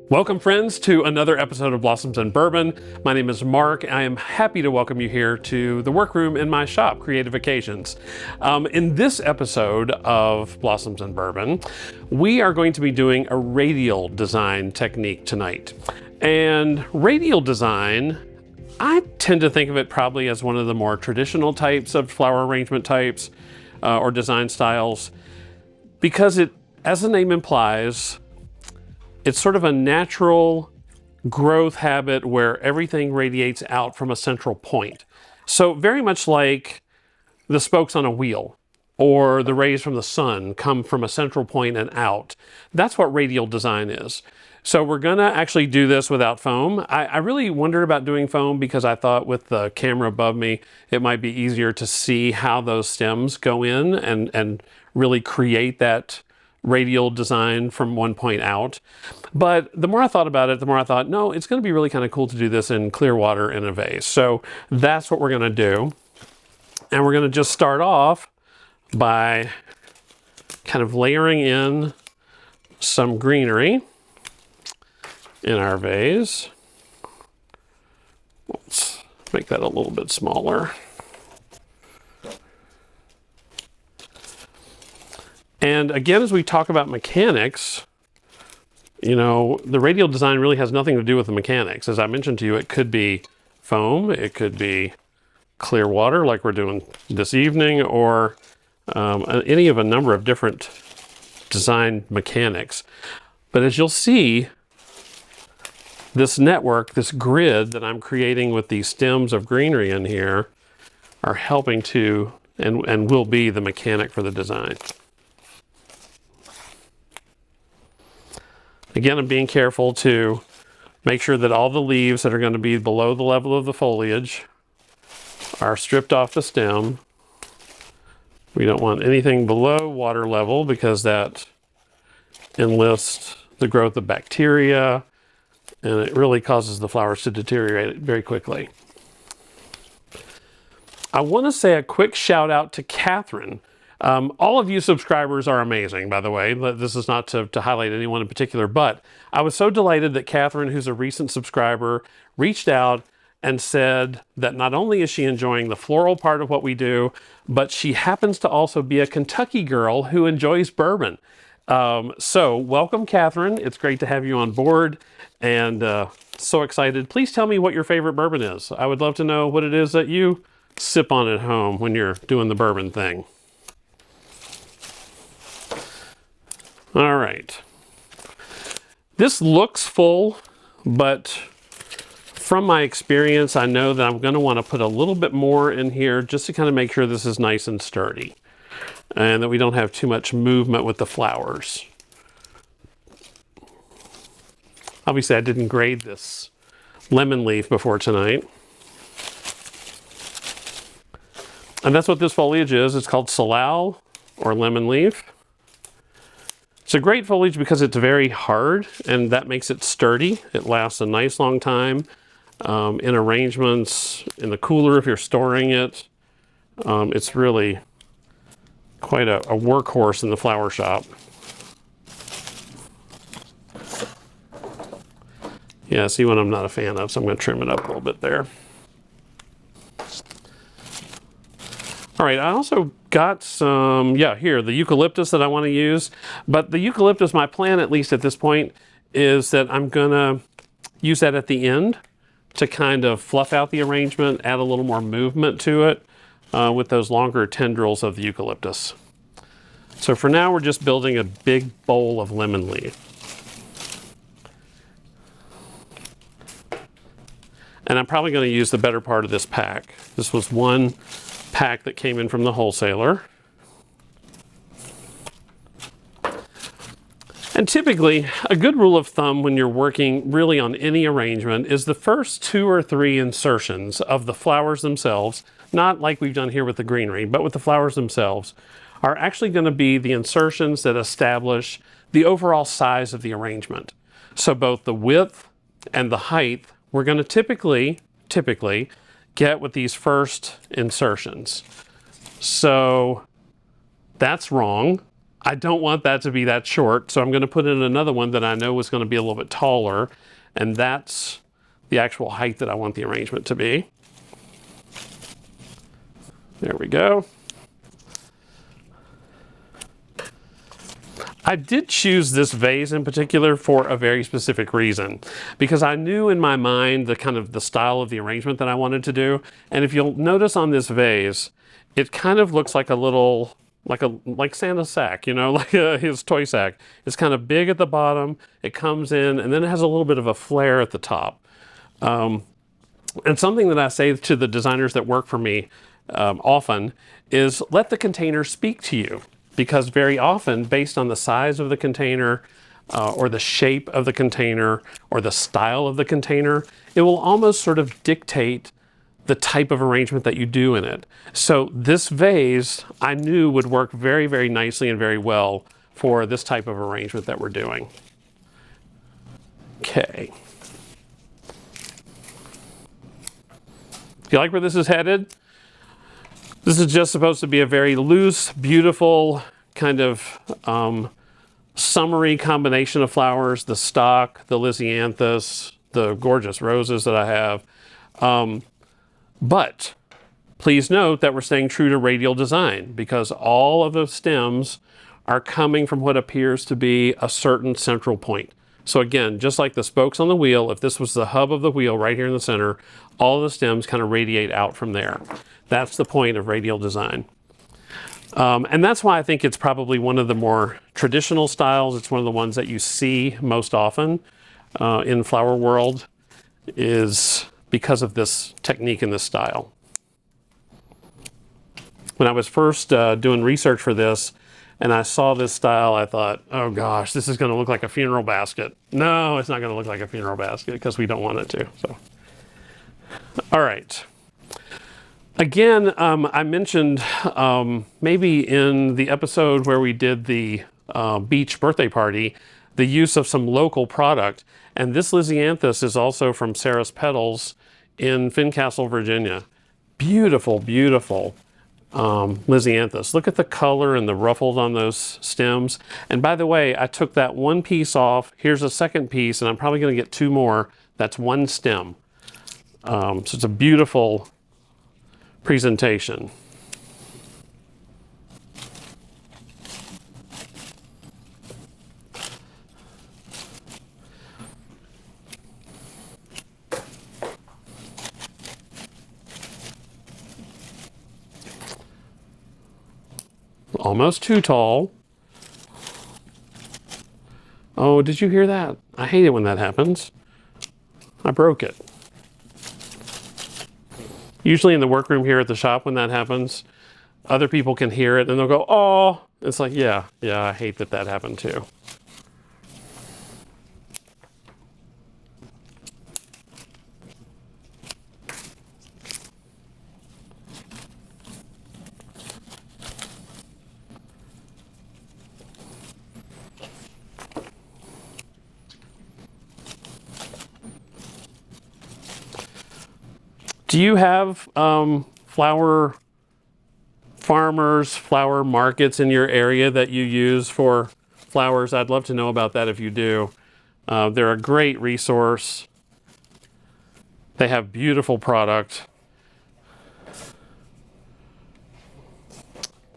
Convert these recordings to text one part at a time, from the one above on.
Welcome friends to another episode of Blossoms and Bourbon. My name is Mark. I am happy to welcome you here to the workroom in my shop, Creative Occasions. In this episode of Blossoms and Bourbon, we are going to be doing a radial design technique tonight. And radial design, I tend to think of it probably as one of the more traditional types of flower arrangement types or design styles, because it, as the name implies, it's sort of a natural growth habit where everything radiates out from a central point. So very much like the spokes on a wheel or the rays from the sun come from a central point and out. That's what radial design is. So we're gonna actually do this without foam. I really wondered about doing foam because I thought with the camera above me, it might be easier to see how those stems go in and really create that radial design from one point out. But the more I thought about it, the more I thought, no, it's going to be really kind of cool to do this in clear water in a vase. So that's what we're going to do. And we're going to just start off by kind of layering in some greenery in our vase. Let's make that a little bit smaller. And again, as we talk about mechanics, you know, the radial design really has nothing to do with the mechanics. As I mentioned to you, it could be foam, it could be clear water like we're doing this evening, or any of a number of different design mechanics. But as you'll see, this network, this grid that I'm creating with these stems of greenery in here are helping to and will be the mechanic for the design. Again, I'm being careful to make sure that all the leaves that are going to be below the level of the foliage are stripped off the stem. We don't want anything below water level because that enlists the growth of bacteria and it really causes the flowers to deteriorate very quickly. I want to say a quick shout out to Catherine. All of you subscribers are amazing, by the way. This is not to highlight anyone in particular, but I was so delighted that Catherine, who's a recent subscriber, reached out and said that not only is she enjoying the floral part of what we do, but she happens to also be a Kentucky girl who enjoys bourbon. So welcome, Catherine. It's great to have you on board and so excited. Please tell me what your favorite bourbon is. I would love to know what it is that you sip on at home when you're doing the bourbon thing. All right, this looks full, but from my experience, I know that I'm going to want to put a little bit more in here just to kind of make sure this is nice and sturdy and that we don't have too much movement with the flowers. Obviously, I didn't grade this lemon leaf before tonight. And that's what this foliage is. It's called Floral or lemon leaf. It's a great foliage because it's very hard and that makes it sturdy. It lasts a nice long time in arrangements, in the cooler if you're storing it. It's really quite a workhorse in the flower shop. Yeah, see what I'm not a fan of, so I'm going to trim it up a little bit there. All right, I also got some, here, the eucalyptus that I want to use. But the eucalyptus, my plan, at least at this point, is that I'm going to use that at the end to kind of fluff out the arrangement, add a little more movement to it with those longer tendrils of the eucalyptus. So for now, we're just building a big bowl of lemon leaf. And I'm probably going to use the better part of this pack. This was one pack that came in from the wholesaler. And typically, a good rule of thumb when you're working really on any arrangement is the first 2 or 3 insertions of the flowers themselves, not like we've done here with the greenery, but with the flowers themselves, are actually going to be the insertions that establish the overall size of the arrangement. So both the width and the height, we're going to typically get with these first insertions. So that's wrong. I don't want that to be that short, so I'm going to put in another one that I know is going to be a little bit taller, and that's the actual height that I want the arrangement to be. There we go. I did choose this vase in particular for a very specific reason, because I knew in my mind the kind of the style of the arrangement that I wanted to do. And if you'll notice on this vase, it kind of looks like a little, like Santa's sack, you know, like his toy sack. It's kind of big at the bottom, it comes in, and then it has a little bit of a flare at the top. And something that I say to the designers that work for me often is let the container speak to you. Because very often, based on the size of the container, or the shape of the container, or the style of the container, it will almost sort of dictate the type of arrangement that you do in it. So this vase, I knew would work very, very nicely and very well for this type of arrangement that we're doing. Okay. Do you like where this is headed? This is just supposed to be a very loose, beautiful, kind of summery combination of flowers, the stock, the lisianthus, the gorgeous roses that I have. But please note that we're staying true to radial design, because all of the stems are coming from what appears to be a certain central point. So again, just like the spokes on the wheel, if this was the hub of the wheel right here in the center, all the stems kind of radiate out from there. That's the point of radial design. And that's why I think it's probably one of the more traditional styles. It's one of the ones that you see most often in flower world, is because of this technique and this style. When I was first doing research for this, and I saw this style, I thought, oh gosh, this is going to look like a funeral basket. No, it's not going to look like a funeral basket, because we don't want it to. So, all right. Again, I mentioned maybe in the episode where we did the beach birthday party, the use of some local product. And this lisianthus is also from Sarah's Petals in Fincastle, Virginia. Beautiful, beautiful lisianthus. Look at the color and the ruffles on those stems. And by the way, I took that one piece off. Here's a second piece, and I'm probably going to get two more. That's one stem. So it's a beautiful presentation. Almost too tall. Oh, did you hear that? I hate it when that happens. I broke it. Usually in the workroom here at the shop when that happens, other people can hear it and they'll go, oh, it's like, yeah, I hate that that happened too. Do you have flower farmers, flower markets in your area that you use for flowers? I'd love to know about that if you do. They're a great resource. They have beautiful product.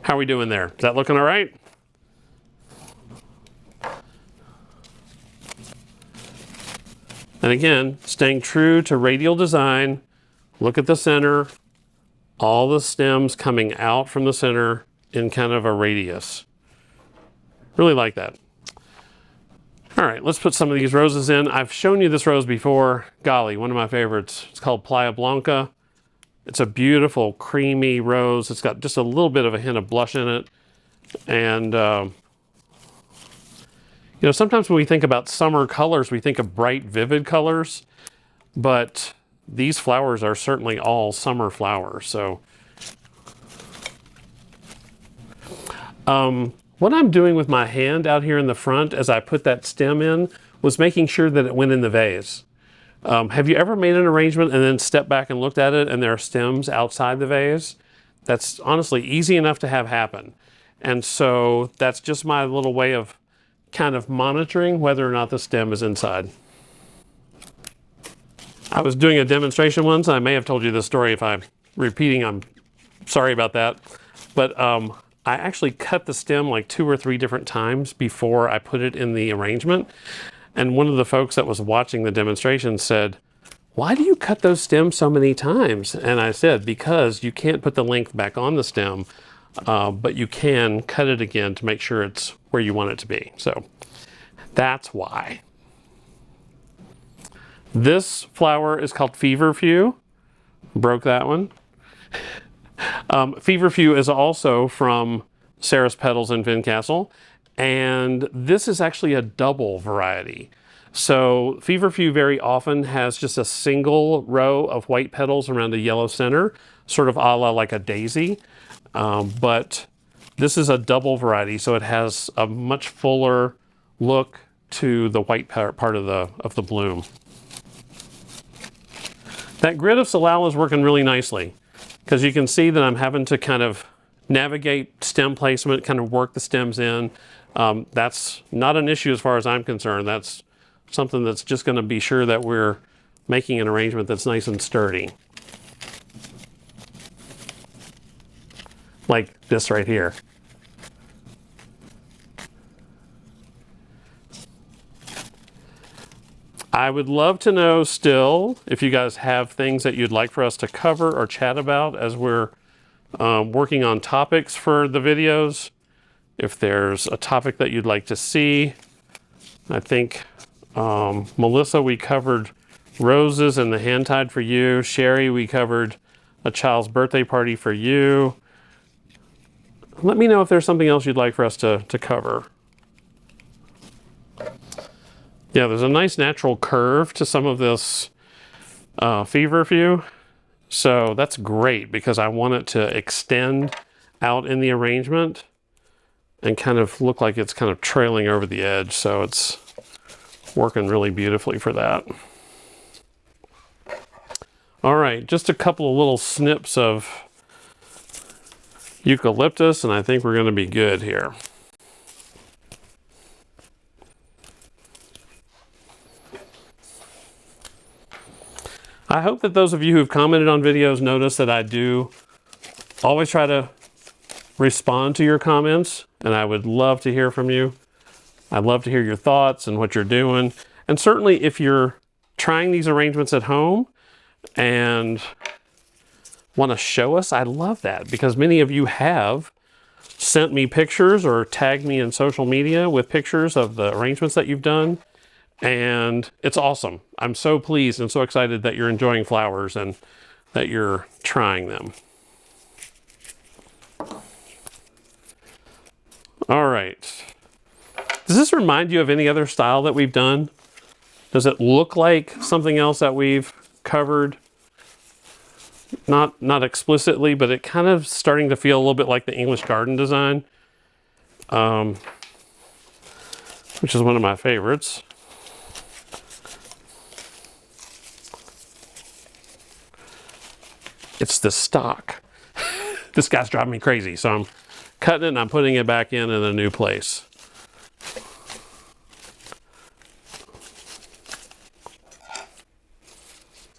How are we doing there? Is that looking all right? And again, staying true to radial design. Look at the center, all the stems coming out from the center in kind of a radius. Really like that. All right, let's put some of these roses in. I've shown you this rose before. Golly, one of my favorites. It's called Playa Blanca. It's a beautiful, creamy rose. It's got just a little bit of a hint of blush in it. And, you know, sometimes when we think about summer colors, we think of bright, vivid colors, but these flowers are certainly all summer flowers. So what I'm doing with my hand out here in the front as I put that stem in was making sure that it went in the vase. Have you ever made an arrangement and then stepped back and looked at it and there are stems outside the vase? That's honestly easy enough to have happen. And so that's just my little way of kind of monitoring whether or not the stem is inside. I was doing a demonstration once. I may have told you this story. If I'm repeating, I'm sorry about that. But I actually cut the stem like 2 or 3 different times before I put it in the arrangement. And one of the folks that was watching the demonstration said, "Why do you cut those stems so many times?" And I said, because you can't put the length back on the stem, but you can cut it again to make sure it's where you want it to be. So that's why. This flower is called Feverfew. Broke that one. Feverfew is also from Sarah's Petals in Fincastle, and this is actually a double variety. So Feverfew very often has just a single row of white petals around a yellow center, sort of a la like a daisy, but this is a double variety, so it has a much fuller look to the white part of the bloom. That grid of Solal is working really nicely, because you can see that I'm having to kind of navigate stem placement, kind of work the stems in. That's not an issue as far as I'm concerned. That's something that's just going to be sure that we're making an arrangement that's nice and sturdy. Like this right here. I would love to know still if you guys have things that you'd like for us to cover or chat about as we're working on topics for the videos. If there's a topic that you'd like to see. I think Melissa, we covered roses and the hand-tied for you. Sherry, we covered a child's birthday party for you. Let me know if there's something else you'd like for us to cover. Yeah, there's a nice natural curve to some of this Feverfew. So that's great because I want it to extend out in the arrangement and kind of look like it's kind of trailing over the edge. So it's working really beautifully for that. All right, just a couple of little snips of eucalyptus and I think we're going to be good here. I hope that those of you who've commented on videos notice that I do always try to respond to your comments, and I would love to hear from you. I'd love to hear your thoughts and what you're doing. And certainly if you're trying these arrangements at home and want to show us, I love that because many of you have sent me pictures or tagged me in social media with pictures of the arrangements that you've done. And it's awesome. I'm so pleased and so excited that you're enjoying flowers and that you're trying them. All right. Does this remind you of any other style that we've done? Does it look like something else that we've covered? Not explicitly, but it kind of starting to feel a little bit like the English garden design, which is one of my favorites. It's the stock. This guy's driving me crazy, so I'm cutting it and I'm putting it back in a new place.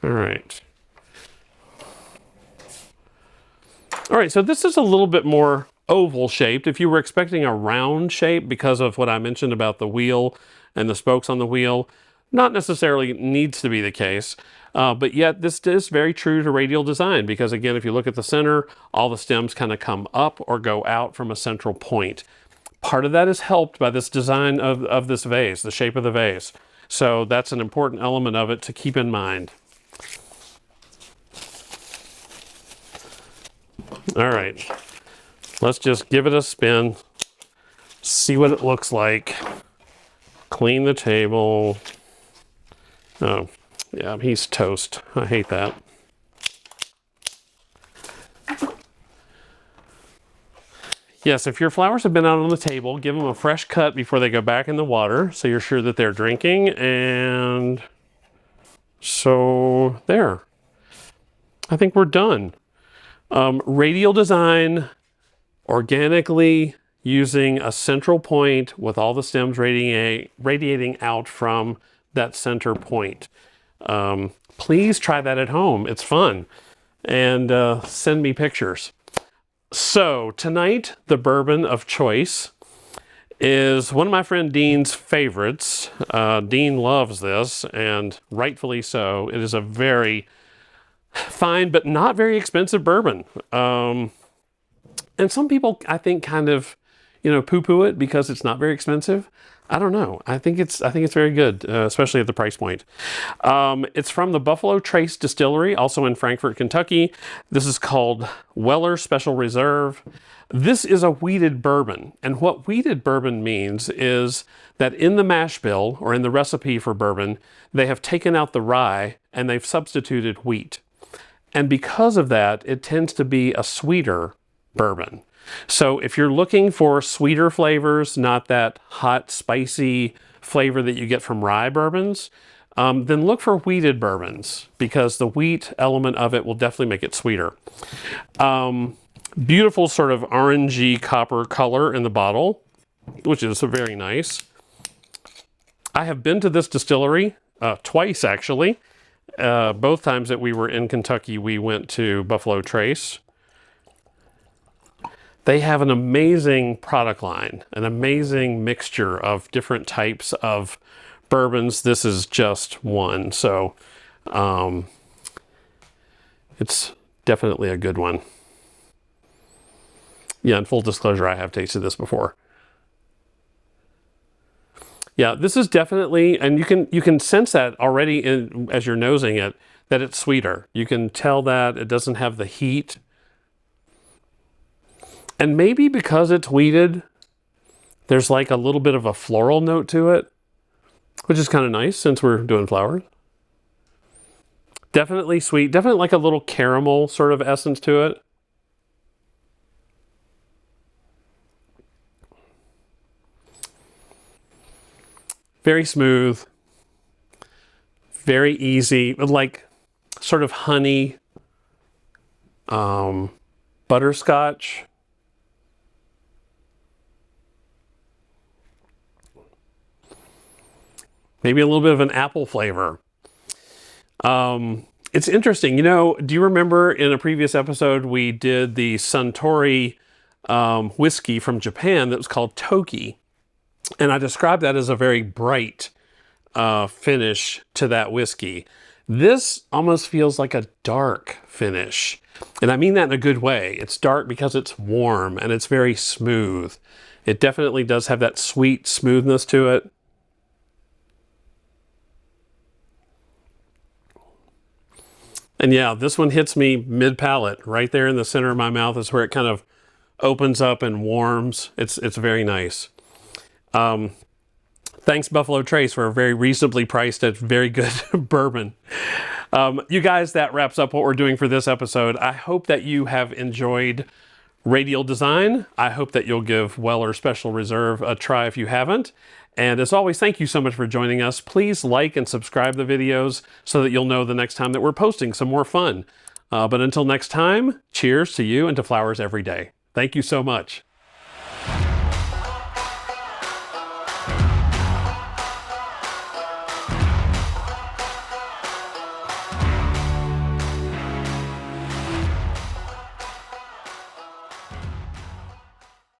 All right. All right, so this is a little bit more oval shaped. If you were expecting a round shape because of what I mentioned about the wheel and the spokes on the wheel, not necessarily needs to be the case. But yet this is very true to radial design because again, if you look at the center, all the stems kind of come up or go out from a central point. Part of that is helped by this design of this vase, the shape of the vase. So that's an important element of it to keep in mind. All right, let's just give it a spin, see what it looks like, clean the table. Oh, yeah, he's toast. I hate that. Yes, if your flowers have been out on the table, give them a fresh cut before they go back in the water so you're sure that they're drinking. And so there. I think we're done. Radial design, organically using a central point with all the stems radiating out from that center point. Please try that at home. It's fun. And send me pictures. So tonight, the bourbon of choice is one of my friend Dean's favorites. Dean loves this, and rightfully so. It is a very fine but not very expensive bourbon. And some people, I think, kind of, poo-poo it because it's not very expensive. I don't know. I think it's very good, especially at the price point. It's from the Buffalo Trace Distillery, also in Frankfort, Kentucky. This is called Weller Special Reserve. This is a wheated bourbon, and what wheated bourbon means is that in the mash bill, or in the recipe for bourbon, they have taken out the rye and they've substituted wheat. And because of that, it tends to be a sweeter bourbon. So if you're looking for sweeter flavors, not that hot, spicy flavor that you get from rye bourbons, then look for wheated bourbons, because the wheat element of it will definitely make it sweeter. Beautiful sort of orangey copper color in the bottle, which is very nice. I have been to this distillery twice, actually. Both times that we were in Kentucky, we went to Buffalo Trace. They have an amazing product line, an amazing mixture of different types of bourbons. This is just one, so it's definitely a good one. Yeah, in full disclosure, I have tasted this before. Yeah, this is definitely, and you can sense that already as you're nosing it, that it's sweeter. You can tell that it doesn't have the heat. And maybe because it's wheated, there's like a little bit of a floral note to it, which is kind of nice since we're doing flowers. Definitely sweet, definitely like a little caramel sort of essence to it. Very smooth, very easy, like sort of honey, butterscotch. Maybe a little bit of an apple flavor. It's interesting, do you remember in a previous episode we did the Suntory whiskey from Japan that was called Toki? And I described that as a very bright finish to that whiskey. This almost feels like a dark finish. And I mean that in a good way. It's dark because it's warm and it's very smooth. It definitely does have that sweet smoothness to it. And yeah, this one hits me mid-palate. Right there in the center of my mouth is where it kind of opens up and warms. It's very nice. Thanks Buffalo Trace for a very reasonably priced and very good bourbon. You guys, that wraps up what we're doing for this episode. I hope that you have enjoyed Radial Design. I hope that you'll give Weller Special Reserve a try if you haven't. And as always, thank you so much for joining us. Please like and subscribe the videos so that you'll know the next time that we're posting some more fun. But until next time, cheers to you and to flowers every day. Thank you so much.